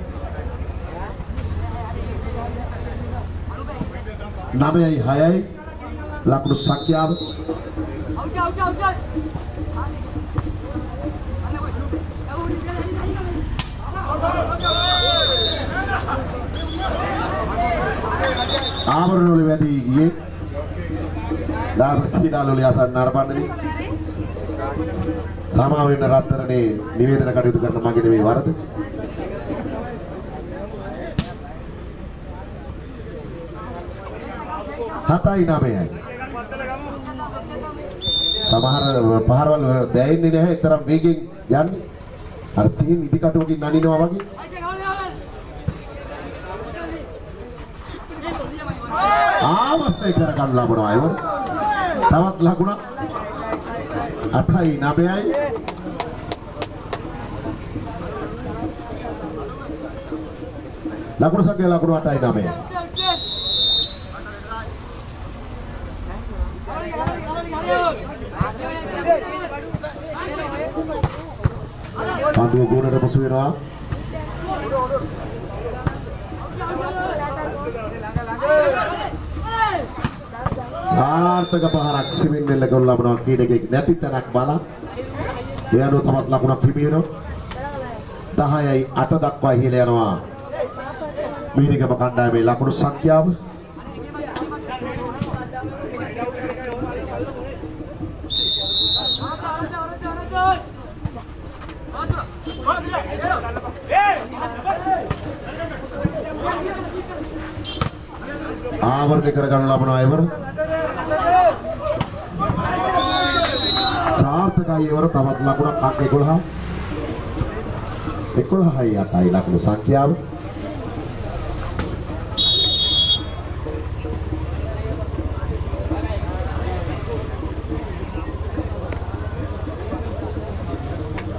9-6යි ලකුණු සංඛ්‍යාව. ආවරණ වල වැඩි ගියේ දාපර ක්‍රීඩා ලෝලිය අසන්න අරබන්නදී සමා වෙන්න රත්තරනේ නිවේදන කටයුතු කරන මගේ නෙමෙයි වරද. හතයි 9යි සමහර පහරවල් දැයින්නේ නැහැ. තරම් වේගෙන් යන්නේ. අර සීන් ඉදි කටුවකින් නනිනවා වගේ. ආවත්නේ කර ගන්න ලබනවා අයවල. තවත් ලකුණක් 8-9යි. ලකුණු සංඛ්‍යා ලකුණු 8-9යි. පන්දුව ගෝනට පසු වෙනවා. සාර්ථක පහරක් සිමින් එල්ල කරලා ලබනවා ක්‍රීඩකෙක් නැති තැනක් බලා. ඒ අනුව තවත් ලකුණක් හිමි වෙනවා. 10යි 8 දක්වා ඉහළ යනවා. මිහිරිගම කණ්ඩායමේ ලකුණු සංඛ්‍යාව. ආවරණය කරගන්න ලබන අයවර සාර්ථකයි ඒවර තවත් ලකුණක් අක් 11යි 8යි ලකුණු සංඛ්‍යාව.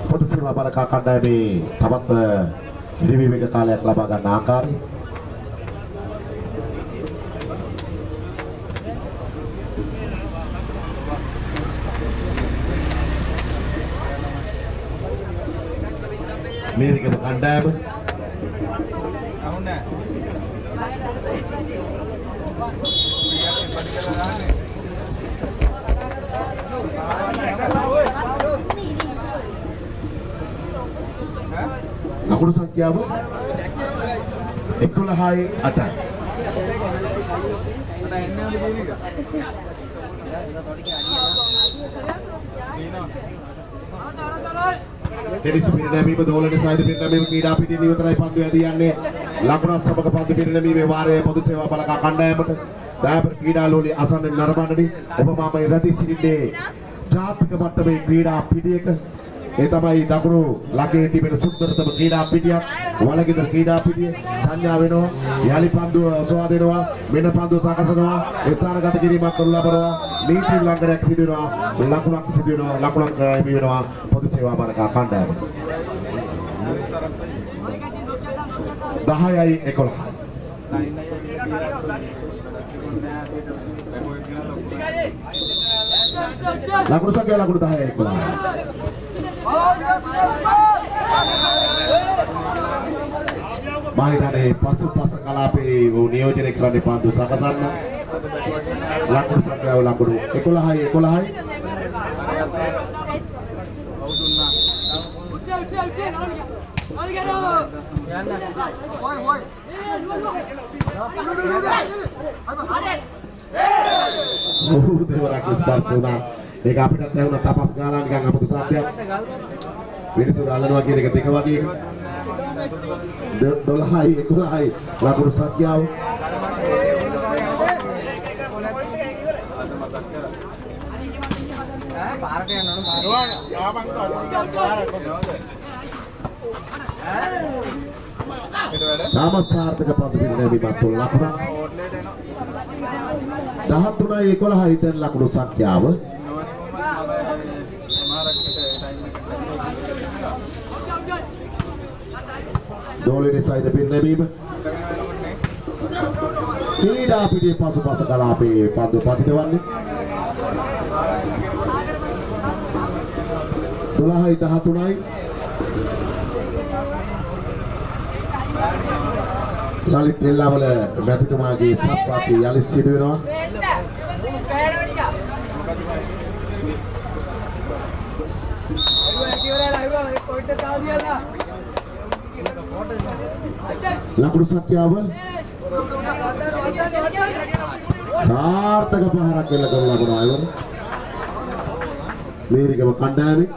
පොදු සේවා බලකා කණ්ඩායමේ තවත් රිවිව් කාලයක් ලබා ගන්න ආකාරය මේකම කණ්ඩායම ලකුණු සංඛ්‍යාව 11යි 8යි. ටෙනිස් පිරිනැමීම දෝලන සයිද පිරිනැමීම ක්‍රීඩා පිටින් ඉවතරයි පන්දු ඇදී යන්නේ. ලකුණක් සමග පන්දු පිරිනැමීමේ වාරයේ පොදු සේවා බලකා කණ්ඩායමට දාපර ක්‍රීඩා ලෝලි අසන්න නරඹන්නදී ඔබ මම රැඳී සිටින්නේ ජාතික මට්ටමේ ක්‍රීඩා පිටියක. ඒ තමයි දකුණු ළඟේ තිබෙන සුන්දරතම ක්‍රීඩා පිටියක්. වලගෙදර ක්‍රීඩා පිටිය සංඥා වෙනවා. යලි පන්දුව සොයා දෙනවා. මෙන්න පන්දුව සකසනවා. ස්ථානගත කිරීමක් කරනු ලබනවා. නීති උල්ලංඝනයක් සිදු වෙනවා. ලකුණක් සිදු වෙනවා. ලකුණක් හිමි වෙනවා. පොදු සේවා බලකා කණ්ඩායම 10යි 11යි. ලකුණු සංඛ්‍යාව ලකුණු 10යි 11යි. මහිතන්නේ පසුපස කලාපේ නියෝජනය කරන්නේ පන්දු සකසන්න. ලකුණු සංඛ්‍යාව ලකුණු 11යි 11යි. දෙවරක් ස්පර්ශ වුණා. ඒක අපිටත් දැනුණා තපස් ගාලා නිකන් අපතු සාප්පයක්. මිනිස්සු ගාලනවා කියන එක දෙක වගේ එක. 12යි 11යි ලකුණු සංඛ්‍යාව. පාරට නාම සාර්ථක පන්දු පිරිනැමීමත් තුළ ලකුණක් 13යි 11යි දැන් ලකුණු සංඛ්‍යාව. දෝලනේ සයිද පිරිනැමීම ක්‍රීඩා පිටියේ පසුපස කලාපේ පන්දු පතිතවන්නේ 12යි 13යි. යලිත් එල්ලාවල මැතිතුමාගේ සප්පාතය යලිත් සිදු වෙනවා. ලකුණු සංඛ්‍යාව සාර්ථක පහරක් එල්ල කරන ලකුණු අයවර මේරිගම කණ්ඩායමේ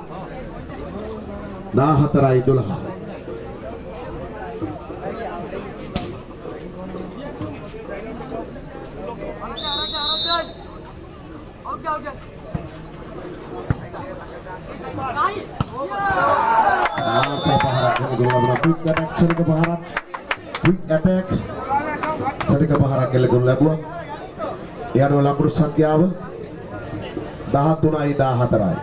14යි 12යි. quick attack සරික පහරක් එල්ල කරනු ලැබුවා. ඒ අනුව ලකුණු සංඛ්‍යාව 13යි 14යි.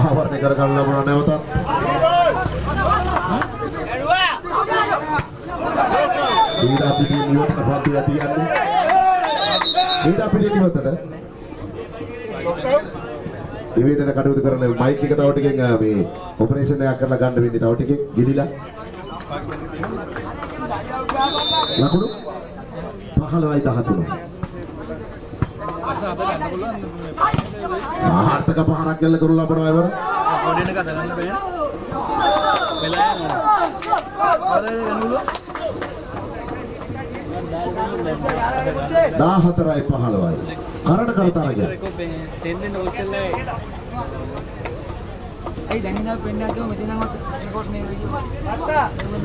ආවරණය කර ගන්න ලැබුණා නැවතත්. ක්‍රීඩා පිටියේ නිවට පන්දු යටි යන්නේ. ක්‍රීඩා පිටියේ නිවතට නිවේදන කටයුතු කරන මයික් එක තව ටිකෙන් මේ ඔපරේෂන් එකක් කරලා ගන්න වෙන්නේ තව ටිකෙන් ගිලිලා. ලකුණු 15යි 13යි. අසහත ගන්න පුළුවන්. සාර්ථක පහරක් එල්ල කරු ලබනවා එවර. පොඩි එක ගත ගන්න බෑ. වෙලා යනවා. ආදරේ ගන්නලු. 14යි 15යි. කරණ කරතරගය. සෙන්ඩෙන් ඔච්චල්ලා. අයි දැන් ඉඳන් පෙන්නන්න ගියෝ මෙතන නම් රෙකෝඩ් මේ වීඩියෝ. අත්තා. හරි මම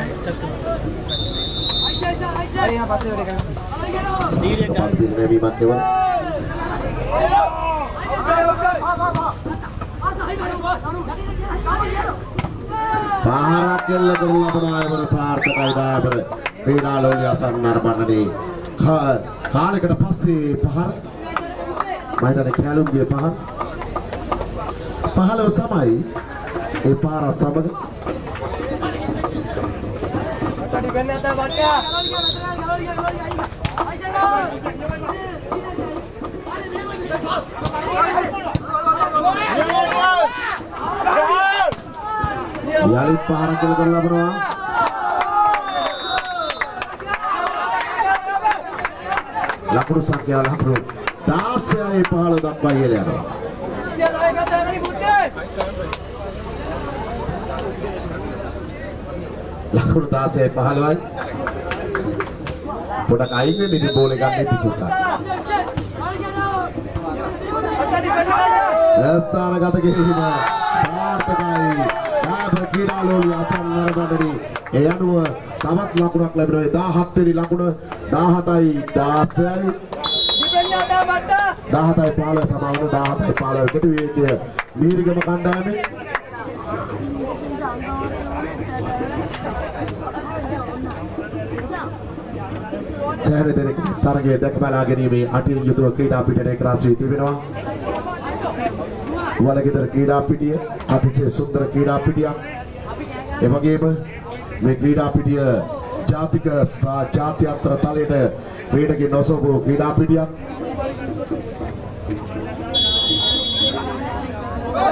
පස්සේ වැඩ කරනවා. ස්පීඩ් එක ගන්න. පිළිගැනීමක් එවර. පහරක් එල්ල කරු ලබනවා එවර සාර්ථකයි දායබර. ක්‍රීඩාලෝලිය අසන්නර බන්නදී කාලයකට පස්සේ පහර මයිදානේ කැලුම්ගේ පහර 15 සමයි ඒ පාර සමග යලිත් පහරක් එල්ල කරු ලබනවා ලකුණු සංඛ්‍යාව ලකුණු 16යි 15 දක්වා ඉහළ යනවා. ලකුණු 16යි 15යි. පොඩක් අයින් වෙන්න ඉතින් බෝලේ ගන්න පිටුට්ටක්. ස්ථානගත කිරීම සාර්ථකයි. දායබර ක්‍රීඩාලෝලිය අසන්නර බඩදී ඒ අනුව තවත් ලකුණක් ලැබෙනවා 17 වෙනි ලකුණ 17යි 16යි 17යි 15 සමාන 17යි 15 එකට වේගය මීරිගම කණ්ඩායමේ සෑහෙන දෙනෙක් තරගයේ දැකබලා ගැනීමේ අටින් යුතුව ක්‍රීඩා පිටියට රාශී තිබෙනවා. වලගෙදර ක්‍රීඩා පිටිය අතිශය සුන්දර ක්‍රීඩා පිටියක්. ඒ වගේම මේ ක්‍රීඩා පිටිය ජාතික සහ ජාත්‍යන්තර තලයට ක්‍රීඩකයන් නොසොබු ක්‍රීඩා පිටියක්.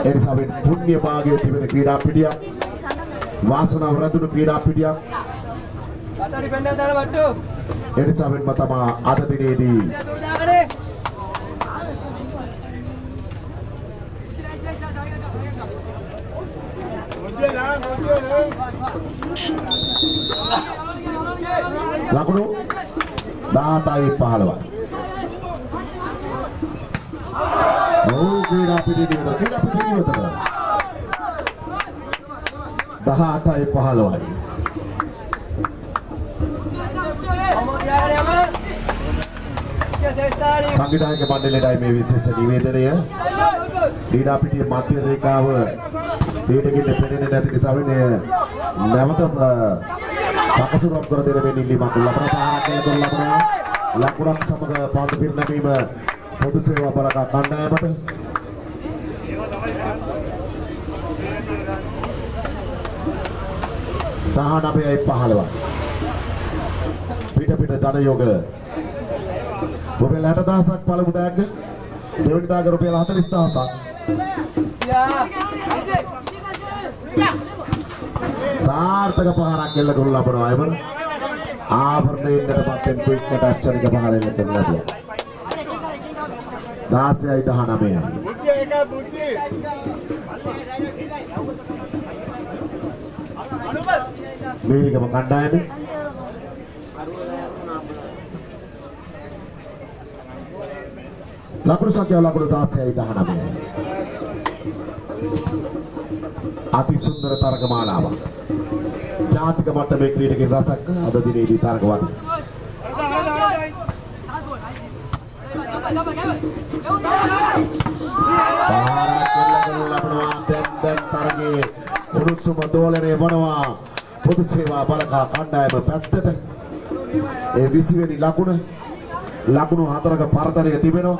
එනිසා මේ පුණ්‍ය භාගයේ තිබෙන ක්‍රීඩා පිටියක්. වාසනාව රැඳුණු ක්‍රීඩා පිටියක්. අතඩි පෙන්නන දාලා වට්ටු. එනිසා මෙන්න තමයි අද දිනේදී ලකුණු 17යි 15යි. ක්‍රීඩා පිටියේ 18යි 15යි. සංවිධායක මණ්ඩලයටයි මේ විශේෂ නිවේදනය. ක්‍රීඩා පිටියේ මධ්‍ය රේඛාව ක්‍රීඩකයන්ට පෙනෙන්නේ නැති නිසා වෙන්නේ නැවත සකසුරම් කර දෙන මේ නිලිමක් ලබන පාරක් කියලා ලබනවා. ලකුණක් සමග පාන්දු පිරිනැමීම පොදු සේවා බලක කණ්ඩායමට තහන අපේ 15 පිට ධන යෝග රුපියල් 60000ක් පළමු දාග දෙවෙනි දාග රුපියල් 40000ක් සාර්ථක පහරක් එල්ල කරු ලබනවා එවන ආභරණයෙන්ට පත්වෙන් ක්වික්කට අච්චරික පහර එල්ල කරන ලබනවා 16යි 19යි මේකම කණ්ඩායමේ ලකුණු සංඛ්‍යාව ලකුණු 16යි 19යි අති සුන්දර තරග මාලාවක් ජාතික මට්ටමේ ක්‍රීඩකයන් රසක් අද දිනේදී තරග වන්නේ දැන් තරගයේ උණුසුම දෝලනය වනවා පොදු සේවා බලකා කණ්ඩායම පැත්තට ඒ 20 වෙනි ලකුණු 4ක පරතරයක තිබෙනවා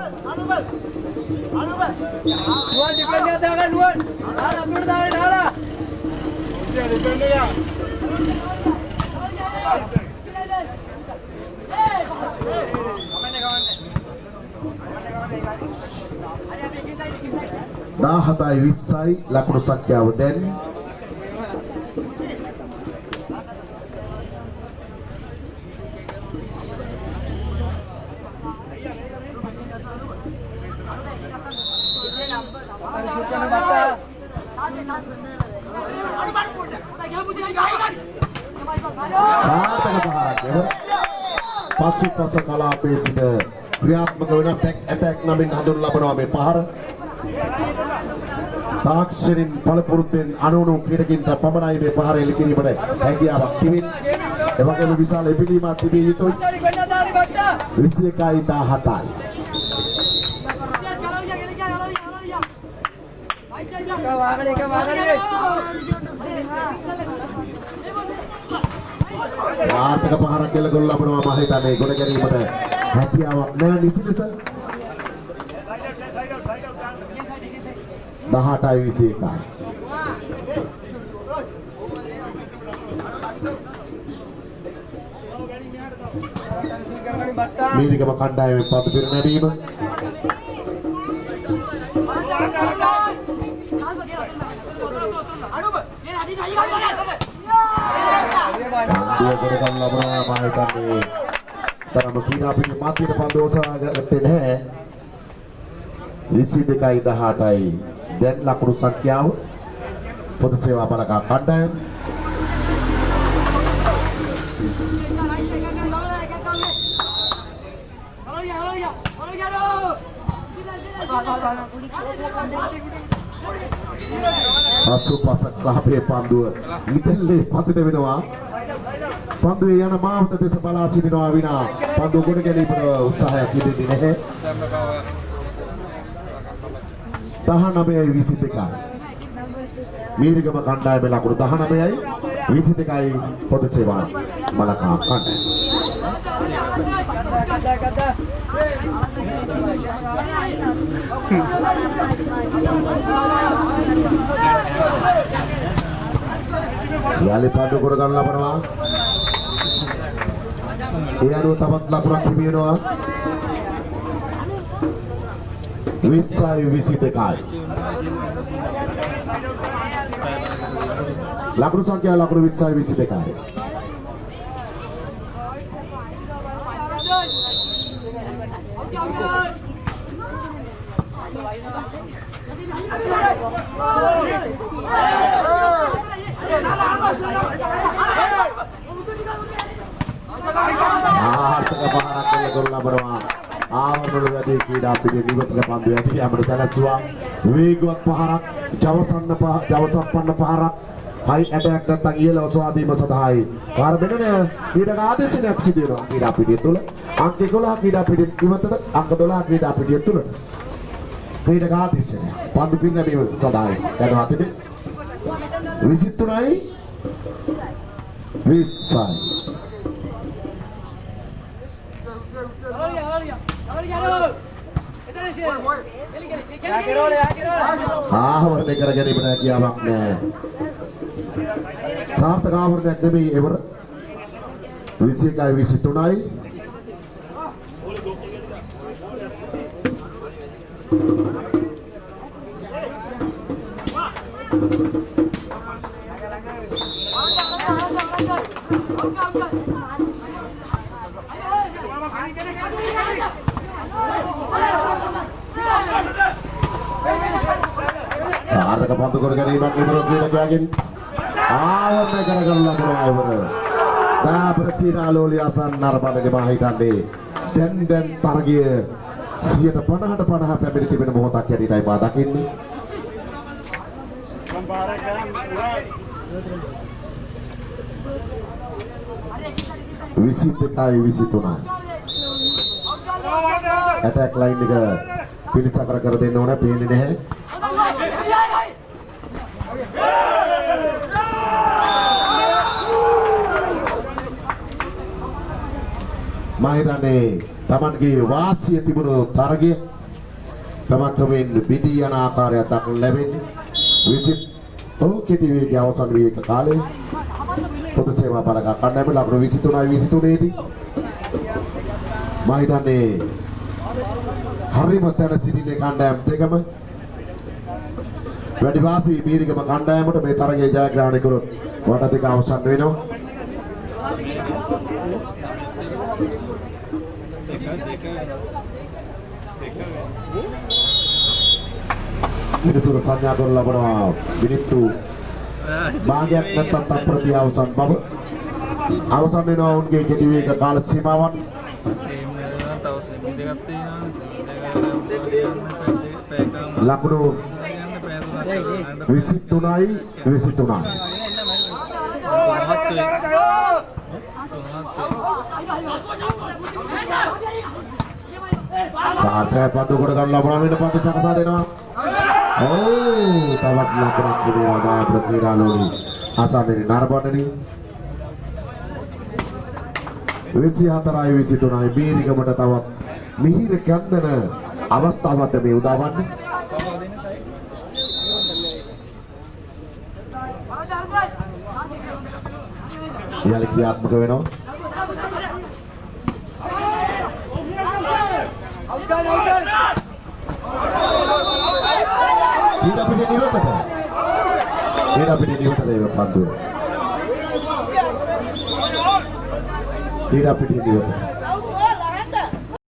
නුවන් ඩිෆෙන්ඩර් දාගන්න නුවන් අපිට දාගෙන දාලා ඩිෆෙන්ඩර් 17යි 20යි ලකුණු සංඛ්‍යාව දැන් පසුපස කලාපයේ සිට ක්‍රියාත්මක වෙන බැක් ඇටැක් නමින් හඳුන්වන ලබනවා මේ පහර. තාක්ෂණින් පළපුරුද්දෙන් අනුණු ක්‍රීඩකින්ට පමණයි මේ පහර එළි කිරීමට හැකියාවක් තිබෙන්නේ. ඒ වගේම විශාල එපිලීමක් තිබිය යුතුයි. 21යි 17යි. ආර්ථික පහරක් කෙල ගොල් ලබනවා මම හිතන්නේ ගොඩ ගැනීමට හැකියාවක් නැහැ නිසි ලෙස. 18යි 21යි. මීරිගම කණ්ඩායමේ පන්දු පිර නැවීම. කොට ගන්න ලබනවා මම හිතන්නේ තරම කීනා පිටි මාතියට පන්දු ඔසවා ගත්තේ නැහැ. 22යි 18යි දැන් ලකුණු සංඛ්‍යාව පොදු සේවා බලකා කණ්ඩායම පසුපස ක්ලාපයේ පන්දුව නිදැල්ලේ පතිත වෙනවා. පන්දුවේ යන මාවත දෙස බලා සිටිනවා විනා පන්දුව ගොඩ ගැනීමට උත්සාහයක් දෙන්නේ නැහැ. 19යි 22යි මීරිගම කණ්ඩායමේ ලකුණු 19යි 22යි පොදු සේවා බලකා කණ්ඩායම. යාලි පාඩු කොට ගන්න ලබනවා. ඒ අනුව තවත් ලකුණක් හිමිවෙනවා. 20යි 22යි ලකුණු සංඛ්‍යාව ලකුණු 20යි 22යි. ආර්ථික පහරක් කෙල ගොල් ලබනවා. ආවරණ වැඩි ක්‍රීඩා පිටියේ නිවතික පන්දු ඇති යමට සැලසුවා. වේගවත් පහරක් ජවසම්පන්න පහරක් හයි ඇටැක් නැත්නම් ඉහළ ඔසවා දීම සඳහායි කාර මෙන්න ක්‍රීඩක ආදේශයක් සිදු වෙනවා ක්‍රීඩා පිටිය තුල. අංක 11 ක්‍රීඩා පිටිය ඉවතට අංක 12 ක්‍රීඩා පිටිය තුලට ක්‍රීඩක ආදේශය පන්දු පිරිනැමීම සඳහායි යනවා තිබේ. 23යි 20යි ආවරණය කර ගැනීමට හැකියාවක් නැහැ. සාර්ථක ආවරණයක් නෙමෙයි එවර. 21යි 23යි සාර්ථක පන්දු කොට ගැනීමක් ඉවර ක්‍රීඩකයාගෙන් ආවරණය කරගන්න ලබනවා ඉවර. දාබර පිරාලෝලිය අසන්න අරබලගේ මා හිතන්නේ දැන් තරගය 50ට 50 පැමිණ තිබෙන මොහොතක් යටිතයි මා දකින්නේ. විසිතයි 23යි ඇටැක් ලයින් එක පිළිසකර කර දෙන්න ඕන පේන්නේ නැහැ. මා හිතන්නේ Tamanගේ වාසිය තිබුණු තරගය ක්‍රමක්‍රමයෙන් බිදී යන ආකාරයක් දක්වන්න ලැබෙන්නේ. විසිත් කෙටි වේගය අවසන් වී එක කාලේ පොදු සේවා බලකා කණ්ඩායම ලකුණු 23යි 23 දී මා හිතන්නේ හරිම තැන සිටින්නේ කණ්ඩායම් දෙකම වැඩි වාසී මීරිගම කණ්ඩායමට මේ තරගයේ ජයග්‍රහණය කළොත් වට දෙක අවසන් වෙනවා. මිනිසුන් සංඥා කරන ලබනවා මිනිත්තු භාගයක් නැත්නම් තත්පර 30 අවසන් බව. අවසන් වෙනවා ඔවුන්ගේ කෙටි වේග කාල සීමාවන්. ලකුණු 23යි 23යි. සාර්ථක පන්දු කොට ගන්න ලබන වෙන පන්දු සකසා දෙනවා. තවත් ලකුණක් දෙනවා දායක ක්‍රීඩාලෝනි ආසන්නයේ නරඹන්නනි. 24යි 23යි බීරිගමට තවත් මිහිර කන්දන අවස්ථාවක් මේ උදාවන්නේ. යාල ක්‍රියාත්මක වෙනවා. ඊට පිටින් ඉවතට. ඊට පිටින් ඉවතට ඒ පන්දුව. ඊට පිටින් ඉවතට.